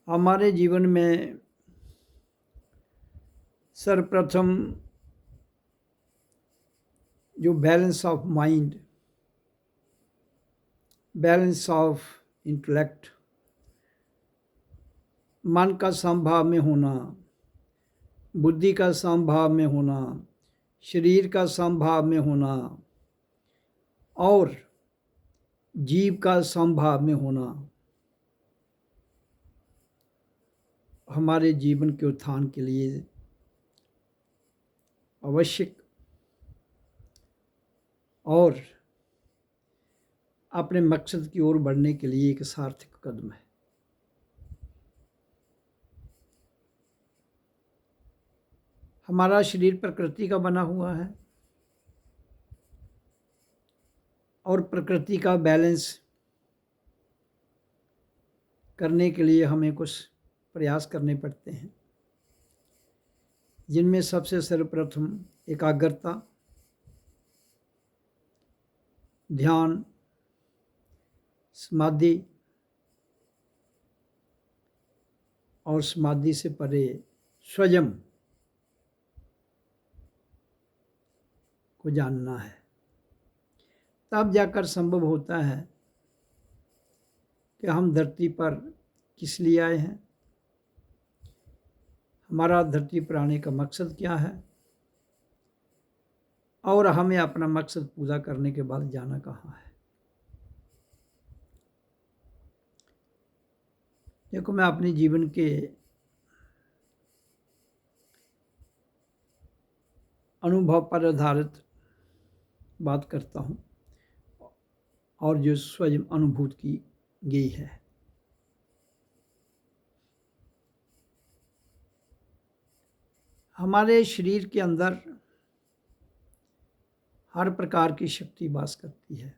हमारे जीवन में सर्वप्रथम जो balance of mind, balance of intellect, मन का समभाव में होना, बुद्धि का समभाव में होना, शरीर का समभाव में होना और जीव का समभाव में होना हमारे जीवन के उत्थान के लिए आवश्यक और अपने मकसद की ओर बढ़ने के लिए एक सार्थक कदम है। हमारा शरीर प्रकृति का बना हुआ है और प्रकृति का बैलेंस करने के लिए हमें कुछ प्रयास करने पड़ते हैं, जिनमें सबसे सर्वप्रथम एकाग्रता, ध्यान, समाधि और समाधि से परे स्वयं को जानना है। तब जाकर संभव होता है कि हम धरती पर किस लिए आए हैं, हमारा धरती पर आने का मकसद क्या है और हमें अपना मकसद पूरा करने के बाद जाना कहाँ है। देखो, मैं अपने जीवन के अनुभव पर आधारित बात करता हूँ और जो स्वयं अनुभूत की गई है। हमारे शरीर के अंदर हर प्रकार की शक्ति वास करती है।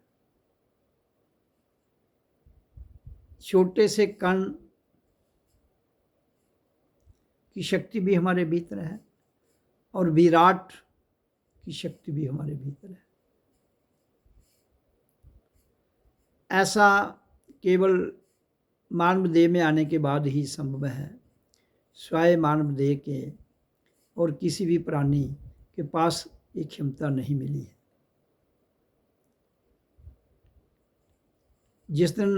छोटे से कण की शक्ति भी हमारे भीतर है और विराट की शक्ति भी हमारे भीतर है। ऐसा केवल मानव देह में आने के बाद ही संभव है। स्वयं मानव देह के और किसी भी प्राणी के पास ये क्षमता नहीं मिली है। जिस दिन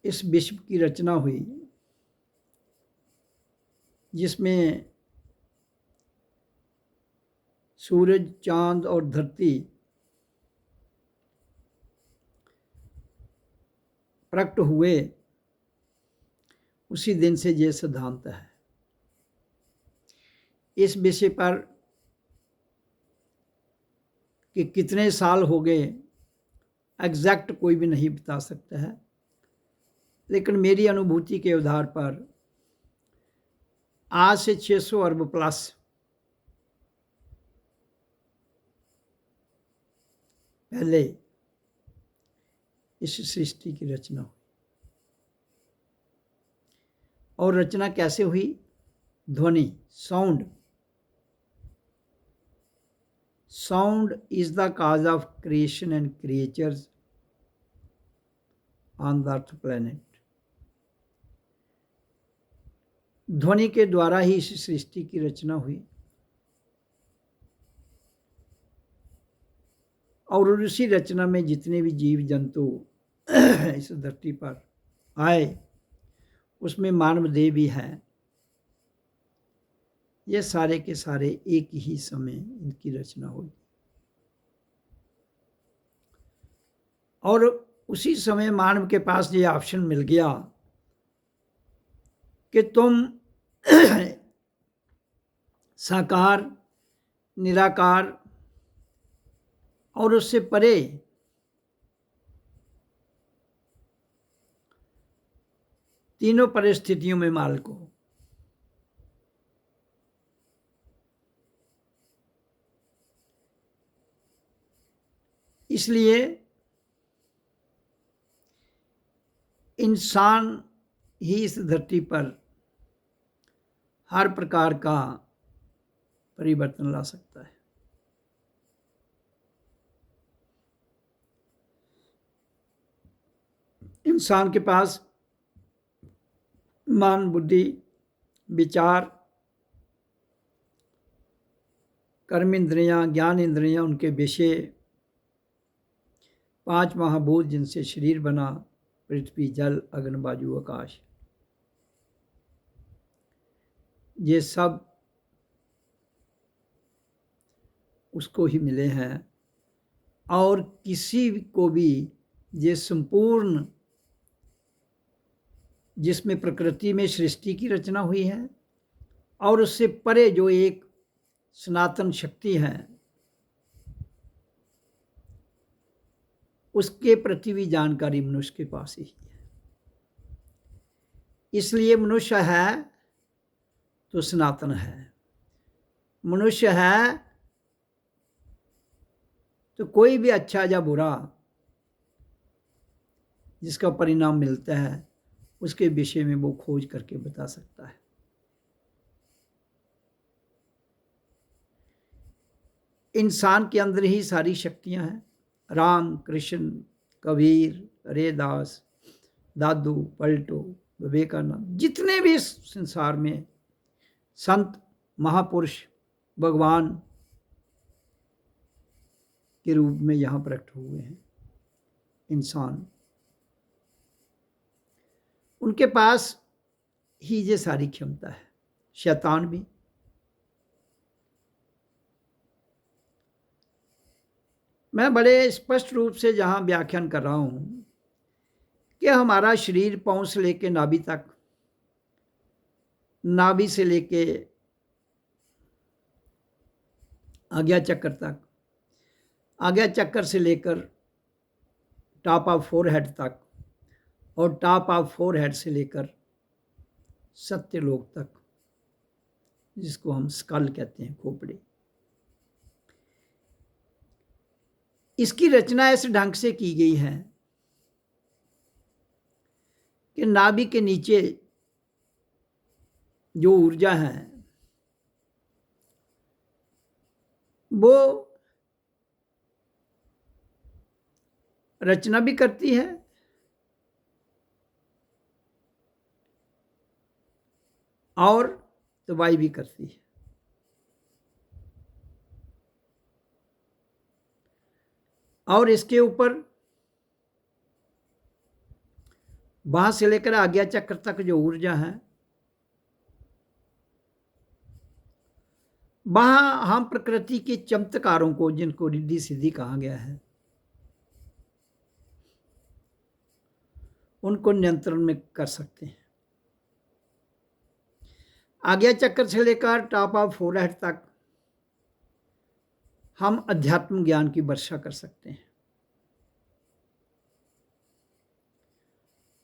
इस विश्व की रचना हुई, जिसमें सूरज, चांद और धरती प्रकट हुए, उसी दिन से ये सिद्धांत है। इस विषय पर कि कितने साल हो गए एग्जैक्ट कोई भी नहीं बता सकता है, लेकिन मेरी अनुभूति के आधार पर आज से 600 अरब प्लस पहले इस सृष्टि की रचना हुई। और रचना कैसे हुई? ध्वनि, sound. Sound is the cause of creation and creatures on the earth planet. ध्वनि के द्वारा ही इस सृष्टि की रचना हुई और उसी रचना में जितने भी जीव जंतु इस धरती पर आए, उसमें मानव देह भी है। ये सारे के सारे एक ही समय इनकी रचना हुई और उसी समय मानव के पास ये ऑप्शन मिल गया कि तुम साकार, निराकार और उससे परे तीनों परिस्थितियों में मालिक हो। इसलिए इंसान ही इस धरती पर हर प्रकार का परिवर्तन ला सकता है। इंसान के पास मन बुद्धि विचार कर्म इंद्रियां ज्ञान इंद्रियां उनके विषय 5 महाभूत जिनसे शरीर बना, पृथ्वी जल अग्नि वायु आकाश, ये सब उसको ही मिले हैं। और किसी को भी ये संपूर्ण जिसमें प्रकृति में सृष्टि की रचना हुई है और उससे परे जो एक सनातन शक्ति है उसके प्रति भी जानकारी मनुष्य के पास ही है। इसलिए मनुष्य है तो सनातन है, मनुष्य है तो कोई भी अच्छा या बुरा जिसका परिणाम मिलता है उसके विषय में वो खोज करके बता सकता है। इंसान के अंदर ही सारी शक्तियां हैं। राम कृष्ण कबीर रैदास दादू पलटू विवेकानंद जितने भी इस संसार में संत महापुरुष भगवान के रूप में यहाँ प्रकट हुए हैं, इंसान उनके पास ही ये सारी क्षमता है। शैतान भी मैं बड़े स्पष्ट रूप से जहाँ व्याख्यान कर रहा हूँ कि हमारा शरीर पाँव से लेके नाभि तक, नाभि से लेके आज्ञा चक्र तक, आज्ञा चक्र से लेकर टॉप ऑफ फोरहेड तक और टॉप ऑफ फोरहेड से लेकर सत्यलोक तक, जिसको हम स्कल कहते हैं, खोपड़ी, इसकी रचना इस ढंग से की गई है कि नाभि के नीचे जो ऊर्जा है वो रचना भी करती है और तबाही भी करती है। और इसके ऊपर वहां से लेकर आज्ञा चक्र तक जो ऊर्जा है वहां हम प्रकृति के चमत्कारों को, जिनको रिद्धि सिद्धि कहा गया है, उनको नियंत्रण में कर सकते हैं। आज्ञा चक्र से लेकर टॉप ऑफ फोरहेड तक हम अध्यात्म ज्ञान की वर्षा कर सकते हैं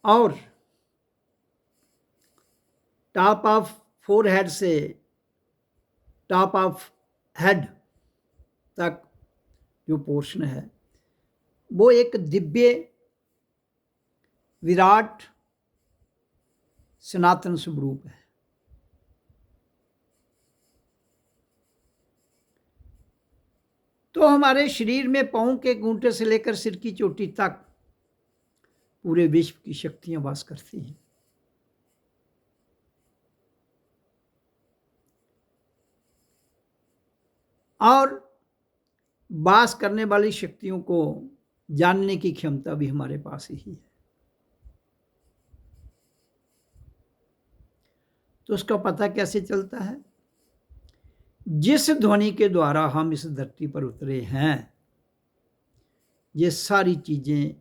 और टॉप ऑफ फोरहेड से टॉप ऑफ हेड तक जो पोर्शन है वो एक दिव्य विराट सनातन स्वरूप है। तो हमारे शरीर में पाँव के घूंटे से लेकर सिर की चोटी तक पूरे विश्व की शक्तियां वास करती हैं। और वास करने वाली शक्तियों को जानने की क्षमता भी हमारे पास ही है। तो उसका पता कैसे चलता है? जिस ध्वनि के द्वारा हम इस धरती पर उतरे हैं, ये सारी चीजें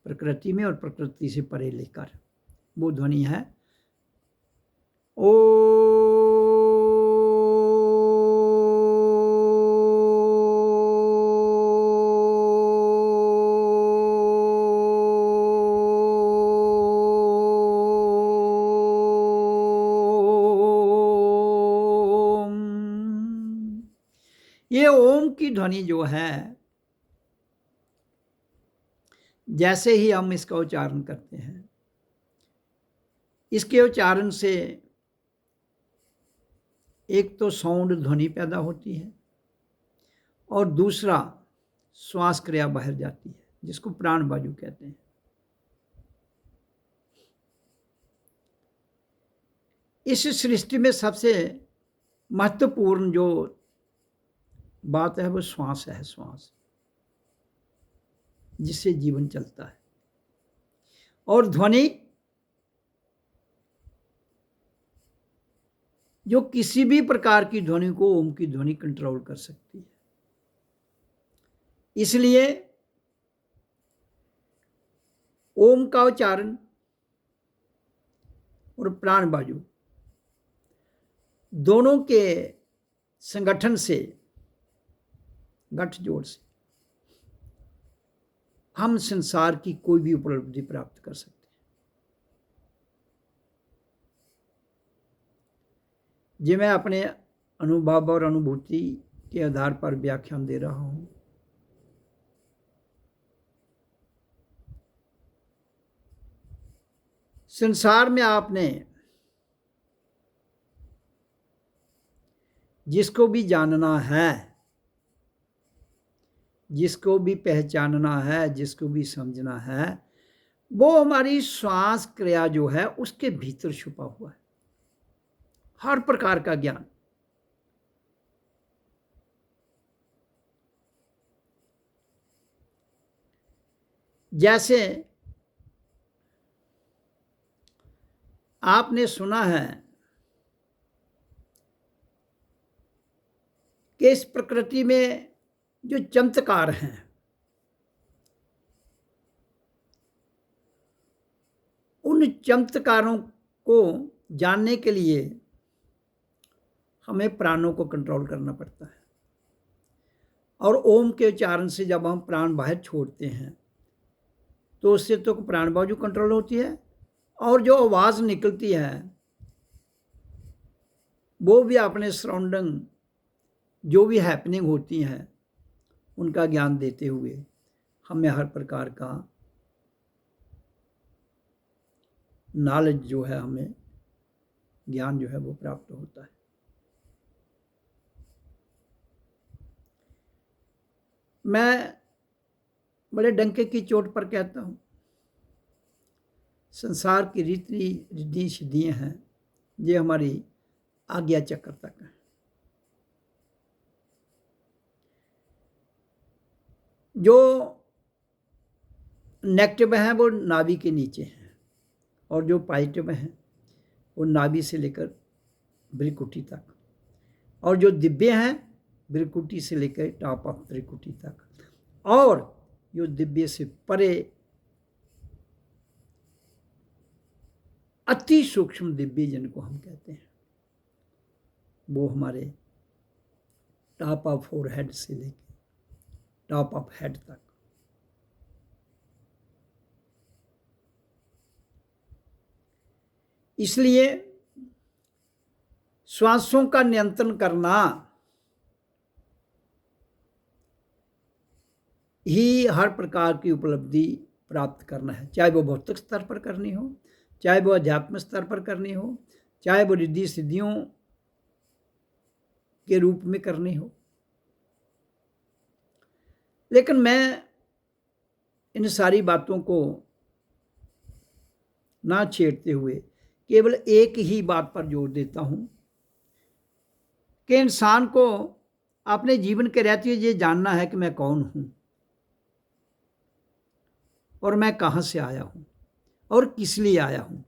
प्रकृति में और प्रकृति से परे लेकर, वो ध्वनि है ओ ये ओम की ध्वनि जो है, जैसे ही हम इसका उच्चारण करते हैं, इसके उच्चारण से एक तो साउंड ध्वनि पैदा होती है और दूसरा श्वास क्रिया बाहर जाती है, जिसको प्राण वायु कहते हैं। इस सृष्टि में सबसे महत्वपूर्ण जो बात है वो श्वास है, श्वास जिससे जीवन चलता है। और ध्वनि जो किसी भी प्रकार की ध्वनि को ओम की ध्वनि कंट्रोल कर सकती है। इसलिए ओम का उच्चारण और प्राण वायु दोनों के संगठन से, गठजोड़ से हम संसार की कोई भी उपलब्धि प्राप्त कर सकते हैं। जी मैं अपने अनुभव और अनुभूति के आधार पर व्याख्यान दे रहा हूं। संसार में आपने जिसको भी जानना है, जिसको भी पहचानना है, जिसको भी समझना है, वो हमारी श्वास क्रिया जो है उसके भीतर छुपा हुआ है। हर प्रकार का ज्ञान, जैसे आपने सुना है कि इस प्रकृति में जो चमत्कार हैं उन चमत्कारों को जानने के लिए हमें प्राणों को कंट्रोल करना पड़ता है। और ओम के उच्चारण से जब हम प्राण बाहर छोड़ते हैं तो उससे तो प्राण वायु कंट्रोल होती है, और जो आवाज़ निकलती है वो भी अपने सराउंडिंग जो भी हैपनिंग होती हैं उनका ज्ञान देते हुए हमें हर प्रकार का नॉलेज जो है, हमें ज्ञान जो है वो प्राप्त होता है। मैं बड़े डंके की चोट पर कहता हूँ, संसार की रीति रिद्धि सिद्धियाँ हैं ये हमारी आज्ञा चक्र तक है। जो नेगेटिव हैं वो नाभि के नीचे हैं, और जो पॉजिटिव हैं वो नाभि से लेकर भ्रिकुटी तक, और जो दिव्य हैं भ्रिकुटी से लेकर टॉप ऑफ त्रिकुटी तक, और जो दिव्य से परे अति सूक्ष्म दिव्य जिनको हम कहते हैं वो हमारे टॉप ऑफ फोरहेड से लेकर टॉप ऑफ हेड तक। इसलिए श्वासों का नियंत्रण करना ही हर प्रकार की उपलब्धि प्राप्त करना है, चाहे वो भौतिक स्तर पर करनी हो, चाहे वो अध्यात्म स्तर पर करनी हो, चाहे वो रिद्धि सिद्धियों के रूप में करनी हो। लेकिन मैं इन सारी बातों को ना छेड़ते हुए केवल एक ही बात पर जोर देता हूं कि इंसान को अपने जीवन के रहते हुए ये जानना है कि मैं कौन हूं और मैं कहां से आया हूं और किस लिए आया हूं,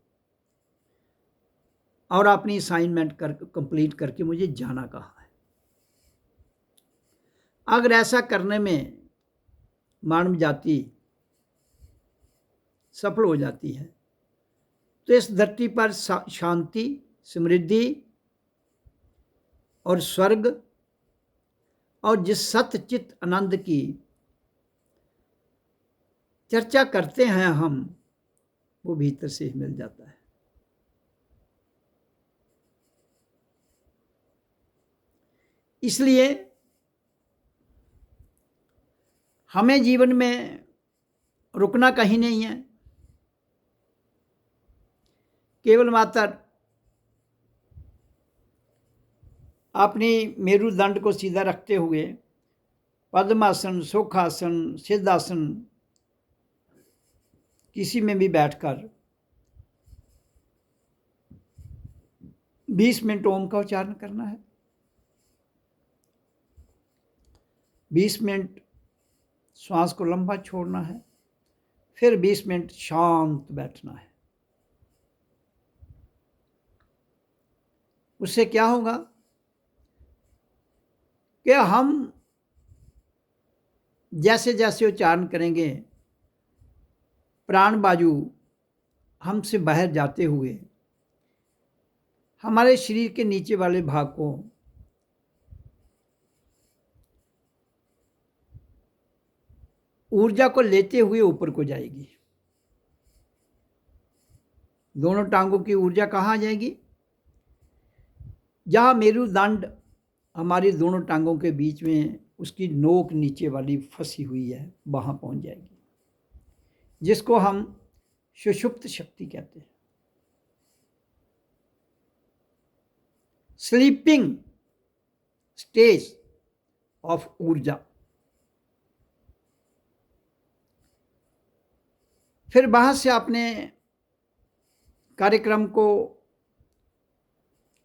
और अपनी असाइनमेंट कंप्लीट करके मुझे जाना कहां है। अगर ऐसा करने में मानव जाति सफल हो जाती है तो इस धरती पर शांति, समृद्धि और स्वर्ग और जिस सत्य चित्त आनंद की चर्चा करते हैं हम, वो भीतर से ही मिल जाता है। इसलिए हमें जीवन में रुकना कहीं नहीं है, केवल मात्र अपनी मेरुदंड को सीधा रखते हुए पद्मासन, सुखासन, सिद्धासन किसी में भी बैठकर 20 मिनट ओम का उच्चारण करना है, 20 मिनट श्वास को लंबा छोड़ना है, फिर 20 मिनट शांत बैठना है। उससे क्या होगा कि हम जैसे जैसे उच्चारण करेंगे, प्राण बाजू हमसे बाहर जाते हुए हमारे शरीर के नीचे वाले भाग को ऊर्जा को लेते हुए ऊपर को जाएगी। दोनों टांगों की ऊर्जा कहाँ आ जाएगी? जहाँ मेरुदंड हमारी दोनों टांगों के बीच में उसकी नोक नीचे वाली फंसी हुई है, वहाँ पहुँच जाएगी, जिसको हम सुषुप्त शक्ति कहते हैं, स्लीपिंग स्टेज ऑफ ऊर्जा। फिर वहाँ से अपने कार्यक्रम को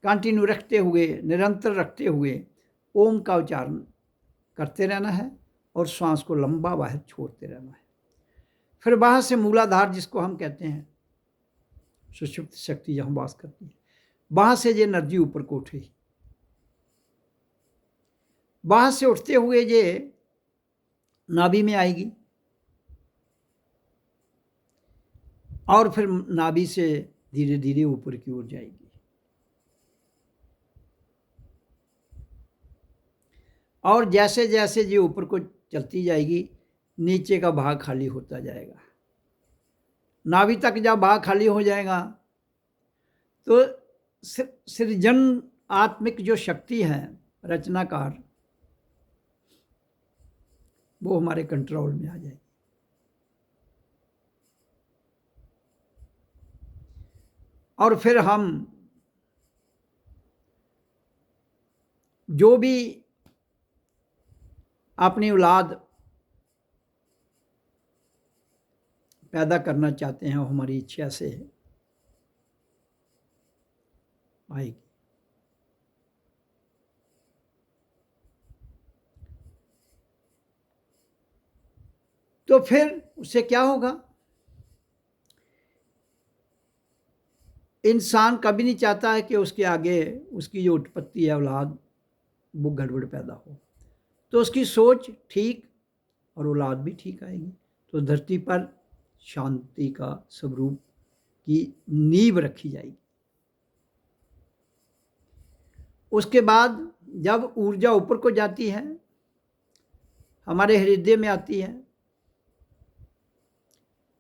कंटिन्यू रखते हुए, निरंतर रखते हुए ओम का उच्चारण करते रहना है और श्वास को लंबा बाहर छोड़ते रहना है। फिर वहाँ से मूलाधार, जिसको हम कहते हैं सुषुप्त शक्ति जहाँ वास करती है, वहाँ से ये एनर्जी ऊपर को उठेगी। वहाँ से उठते हुए ये नाभि में आएगी और फिर नाभि से धीरे धीरे ऊपर की ओर जाएगी। और जैसे जैसे ये ऊपर को चलती जाएगी, नीचे का भाग खाली होता जाएगा। नाभि तक जब भाग खाली हो जाएगा तो सृजन आत्मिक जो शक्ति है, रचनाकार, वो हमारे कंट्रोल में आ जाएगी। और फिर हम जो भी अपनी औलाद पैदा करना चाहते हैं, वो हमारी इच्छा से आएगी। तो फिर उससे क्या होगा? इंसान कभी नहीं चाहता है कि उसके आगे उसकी जो उत्पत्ति है औलाद, वो गड़बड़ पैदा हो। तो उसकी सोच ठीक और औलाद भी ठीक आएगी, तो धरती पर शांति का स्वरूप की नींव रखी जाएगी। उसके बाद जब ऊर्जा ऊपर को जाती है, हमारे हृदय में आती है,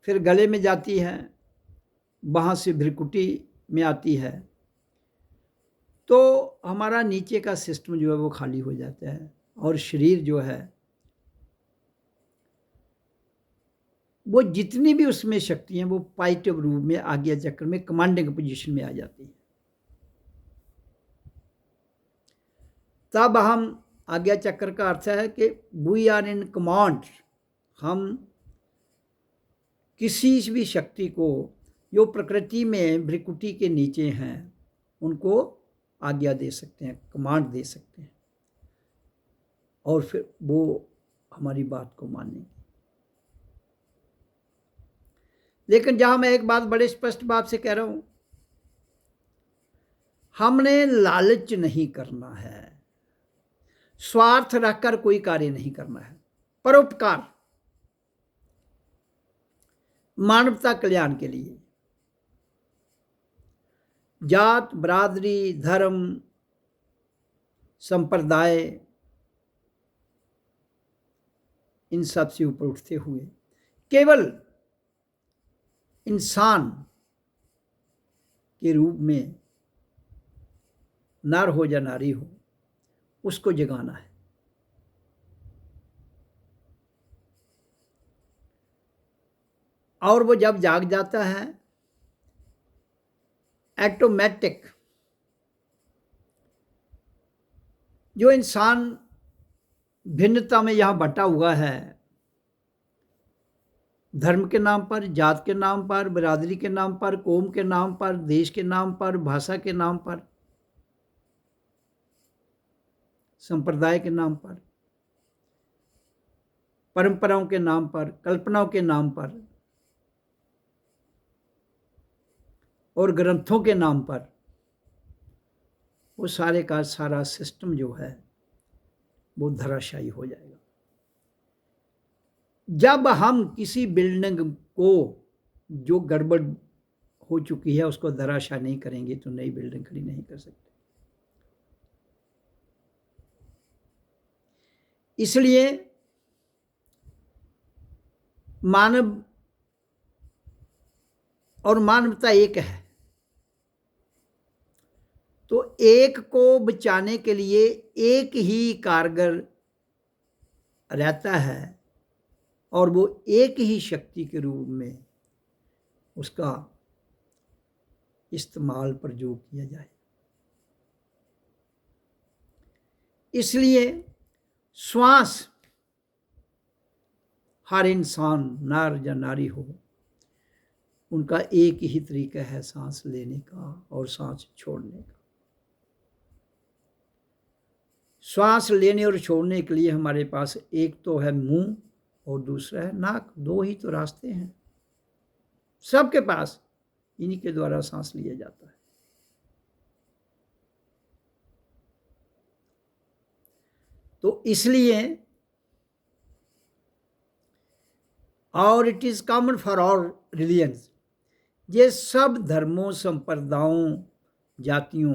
फिर गले में जाती है, वहाँ से भ्रिकुटी में आती है, तो हमारा नीचे का सिस्टम जो है वो खाली हो जाता है और शरीर जो है वो जितनी भी उसमें शक्ति हैं वो पॉजिटिव रूप में आज्ञा चक्र में कमांडिंग पोजीशन में आ जाती है। तब हम, आज्ञा चक्र का अर्थ है कि वी आर इन कमांड। हम किसी भी शक्ति को जो प्रकृति में भ्रिकुटी के नीचे हैं उनको आज्ञा दे सकते हैं, कमांड दे सकते हैं, और फिर वो हमारी बात को मानेंगे। लेकिन जहां मैं एक बात बड़े स्पष्ट भाव से कह रहा हूं, हमने लालच नहीं करना है, स्वार्थ रखकर कोई कार्य नहीं करना है, परोपकार, मानवता कल्याण के लिए। जात, बरादरी, धर्म, संप्रदाय, इन सब से ऊपर उठते हुए केवल इंसान के रूप में, नर हो या नारी हो, उसको जगाना है। और वो जब जाग जाता है, ऑटोमेटिक जो इंसान भिन्नता में यहाँ बटा हुआ है, धर्म के नाम पर, जात के नाम पर, बरादरी के नाम पर, कौम के नाम पर, देश के नाम पर, भाषा के नाम पर, संप्रदाय के नाम पर, परंपराओं के नाम पर, कल्पनाओं के नाम पर और ग्रंथों के नाम पर वो सारे का सारा सिस्टम जो है वो धराशायी हो जाएगा। जब हम किसी बिल्डिंग को जो गड़बड़ हो चुकी है उसको धराशायी नहीं करेंगे तो नई बिल्डिंग खड़ी नहीं कर सकते। इसलिए मानव और मानवता एक है, तो एक को बचाने के लिए एक ही कारगर रहता है और वो एक ही शक्ति के रूप में उसका इस्तेमाल प्रयोग किया जाए। इसलिए श्वास हर इंसान, नर या नारी हो, उनका एक ही तरीका है सांस लेने का और सांस छोड़ने का। श्वास लेने और छोड़ने के लिए हमारे पास एक तो है मुंह और दूसरा है नाक, दो ही तो रास्ते हैं सबके पास, इन्हीं के द्वारा सांस लिया जाता है। तो इसलिए और it is common for all religions, ये सब धर्मों, संप्रदायों, जातियों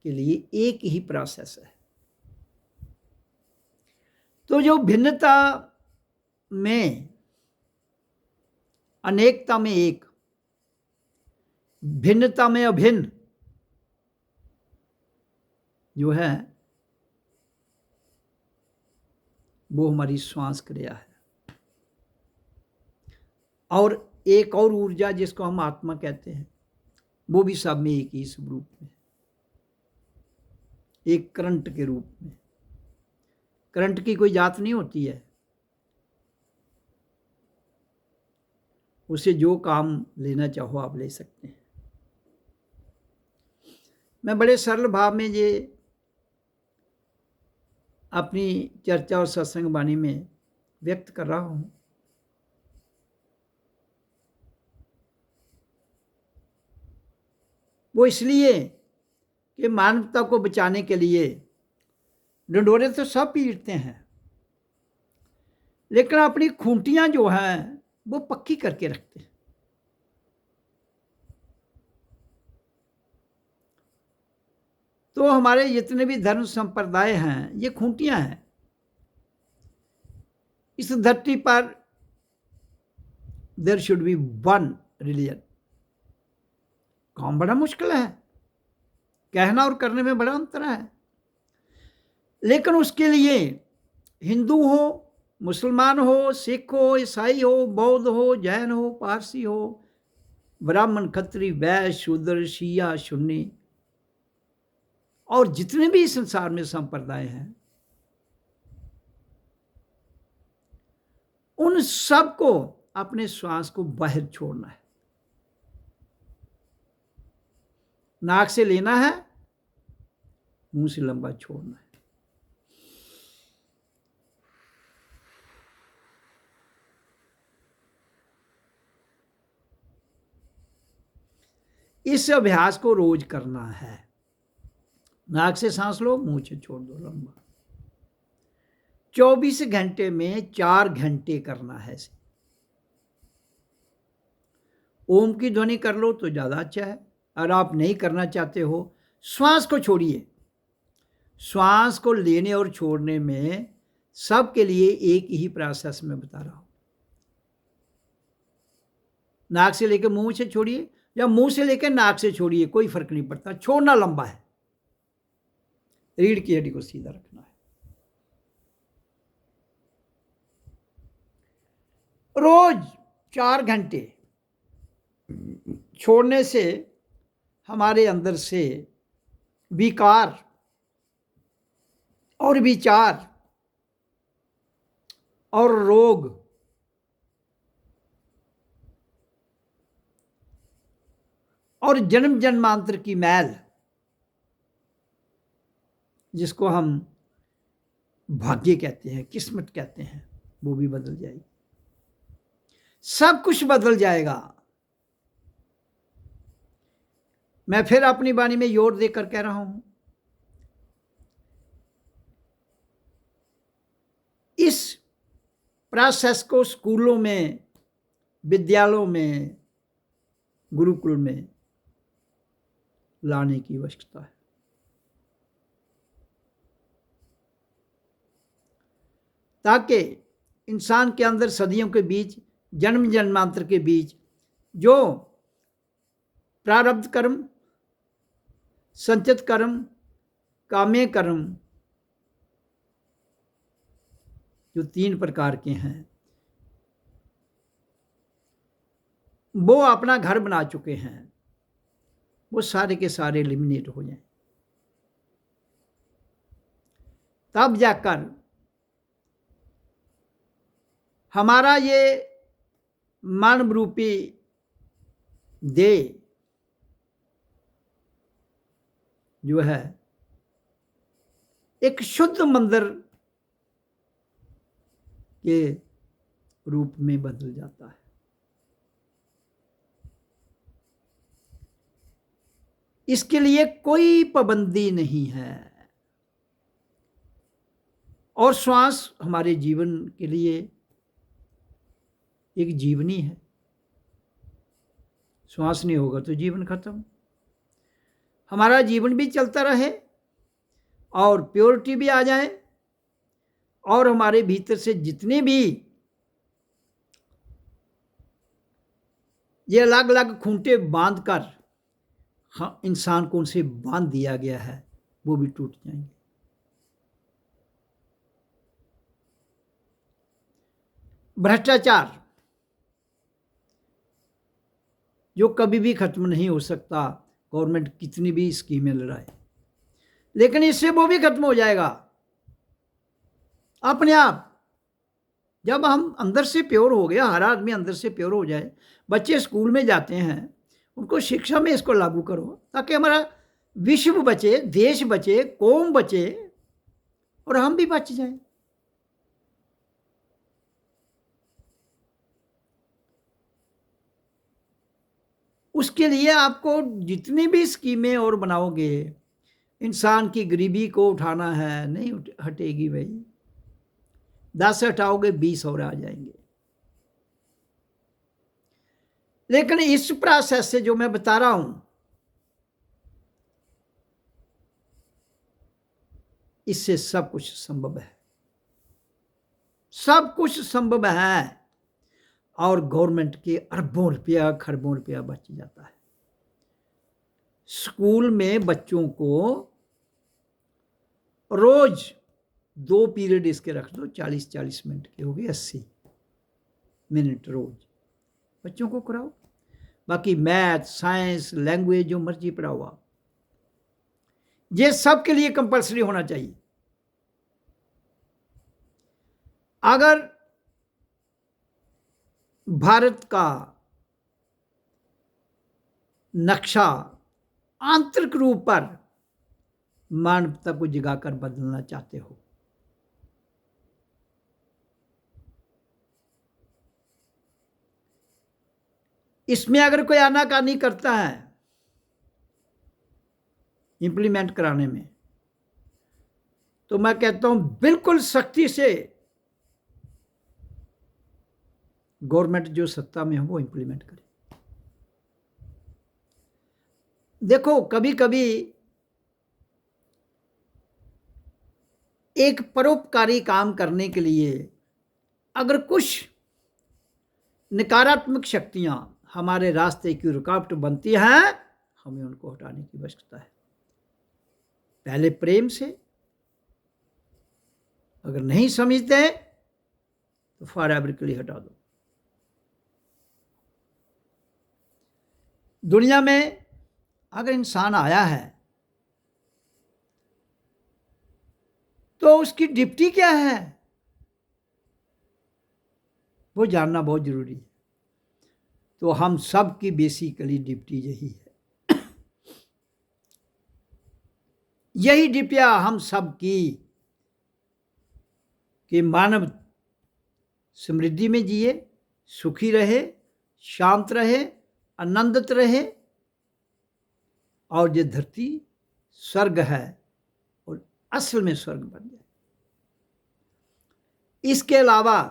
के लिए एक ही प्रोसेस है। तो जो भिन्नता में अनेकता में एक, भिन्नता में अभिन्न जो है वो हमारी श्वास क्रिया है। और एक और ऊर्जा जिसको हम आत्मा कहते हैं वो भी सब में एक ही स्वरूप में, एक करंट के रूप में। करंट की कोई जात नहीं होती है, उसे जो काम लेना चाहो आप ले सकते हैं। मैं बड़े सरल भाव में ये अपनी चर्चा और सत्संग वाणी में व्यक्त कर रहा हूं। वो इसलिए कि मानवता को बचाने के लिए ढिंढोरे तो सब पीटते हैं, लेकिन अपनी खूंटियां जो हैं वो पक्की करके रखते हैं। तो हमारे जितने भी धर्म संप्रदाय हैं ये खूंटियां हैं। इस धरती पर there should be one religion. काम बड़ा मुश्किल है, कहना और करने में बड़ा अंतर है, लेकिन उसके लिए हिंदू हो, मुसलमान हो, सिख हो, ईसाई हो, बौद्ध हो, जैन हो, पारसी हो, ब्राह्मण, खत्री, वैश्य, शूद्र, शिया, सुन्नी और जितने भी संसार में संप्रदाय हैं, उन सबको अपने श्वास को बाहर छोड़ना है। नाक से लेना है, मुंह से लंबा छोड़ना है। इस अभ्यास को रोज करना है। नाक से सांस लो, मुंह से छोड़ दो लंबा। 24 घंटे में 4 घंटे करना है इसे। ओम की ध्वनि कर लो तो ज़्यादा अच्छा है। और आप नहीं करना चाहते हो, श्वास को छोड़िए। श्वास को लेने और छोड़ने में सबके लिए एक ही प्रोसेस में बता रहा हूं। नाक से लेकर मुंह से छोड़िए या मुंह से लेकर नाक से छोड़िए, कोई फर्क नहीं पड़ता, छोड़ना लंबा है। रीढ़ की हड्डी को सीधा रखना है। रोज 4 घंटे छोड़ने से हमारे अंदर से विकार और विचार और रोग और जन्म जन्मांतर की मैल, जिसको हम भाग्य कहते हैं, किस्मत कहते हैं, वो भी बदल जाएगी। सब कुछ बदल जाएगा। मैं फिर अपनी वाणी में जोर देकर कह रहा हूं, इस प्रोसेस को स्कूलों में, विद्यालयों में, गुरुकुल में लाने की आवश्यकता है। ताकि इंसान के अंदर सदियों के बीच, जन्म जन्मांतर के बीच जो प्रारब्ध कर्म, संचित कर्म, काम्य कर्म, जो 3 प्रकार के हैं, वो अपना घर बना चुके हैं, वो सारे के सारे एलिमिनेट हो जाएं। तब जाकर हमारा ये मानव रूपी देह जो है एक शुद्ध मंदिर के रूप में बदल जाता है। इसके लिए कोई पाबंदी नहीं है, और श्वास हमारे जीवन के लिए एक जीवनी है। श्वास नहीं होगा तो जीवन खत्म। हमारा जीवन भी चलता रहे और प्योरिटी भी आ जाए, और हमारे भीतर से जितने भी ये अलग अलग खूंटे बांध कर इंसान को उनसे बांध दिया गया है, वो भी टूट जाएंगे। भ्रष्टाचार जो कभी भी खत्म नहीं हो सकता, गवर्नमेंट कितनी भी स्कीमें लगाए, लेकिन इससे वो भी खत्म हो जाएगा अपने आप। जब हम अंदर से प्योर हो गया, हर आदमी अंदर से प्योर हो जाए। बच्चे स्कूल में जाते हैं, उनको शिक्षा में इसको लागू करो, ताकि हमारा विश्व बचे, देश बचे, कौम बचे, और हम भी बच जाएं। उसके लिए आपको जितनी भी स्कीमें और बनाओगे, इंसान की गरीबी को उठाना है, नहीं हटेगी भाई। 10 हटाओगे 20 और आ जाएंगे। लेकिन इस प्रोसेस से जो मैं बता रहा हूं, इससे सब कुछ संभव है, सब कुछ संभव है, और गवर्नमेंट के अरबों रुपया, खरबों रुपया बच जाता है। स्कूल में बच्चों को रोज 2 पीरियड इसके रख दो, 40-40 मिनट के हो गए, 80 मिनट रोज बच्चों को कराओ। बाकी मैथ, साइंस, लैंग्वेज जो मर्जी पढ़ाओ आप, ये सब के लिए कंपलसरी होना चाहिए। अगर भारत का नक्शा आंतरिक रूप पर मानवता को जगाकर बदलना चाहते हो, इसमें अगर कोई आनाकानी करता है इंप्लीमेंट कराने में, तो मैं कहता हूं बिल्कुल सख्ती से गवर्नमेंट जो सत्ता में हो वो इंप्लीमेंट करे। देखो, कभी कभी एक परोपकारी काम करने के लिए अगर कुछ नकारात्मक शक्तियां हमारे रास्ते की रुकावट बनती हैं, हमें उनको हटाने की आवश्यकता है। पहले प्रेम से, अगर नहीं समझते तो फॉरएवर के लिए हटा दो। दुनिया में अगर इंसान आया है तो उसकी ड्यूटी क्या है, वो जानना बहुत जरूरी है। तो हम सब की बेसिकली ड्यूटी यही है, यही ड्यूटियां हम सब की कि मानव समृद्धि में जिए, सुखी रहे, शांत रहे, आनंदित रहे और ये धरती स्वर्ग है और असल में स्वर्ग बन जाए। इसके अलावा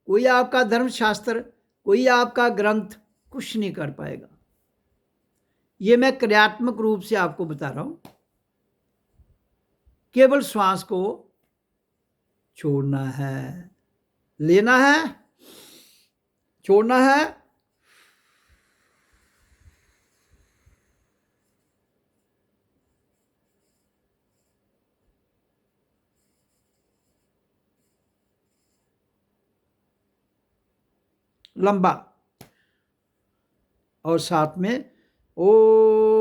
कोई आपका धर्मशास्त्र, कोई आपका ग्रंथ कुछ नहीं कर पाएगा। ये मैं क्रियात्मक रूप से आपको बता रहा हूं। केवल श्वास को छोड़ना है, लेना है, छोड़ना है, लंबा, और साथ में ओ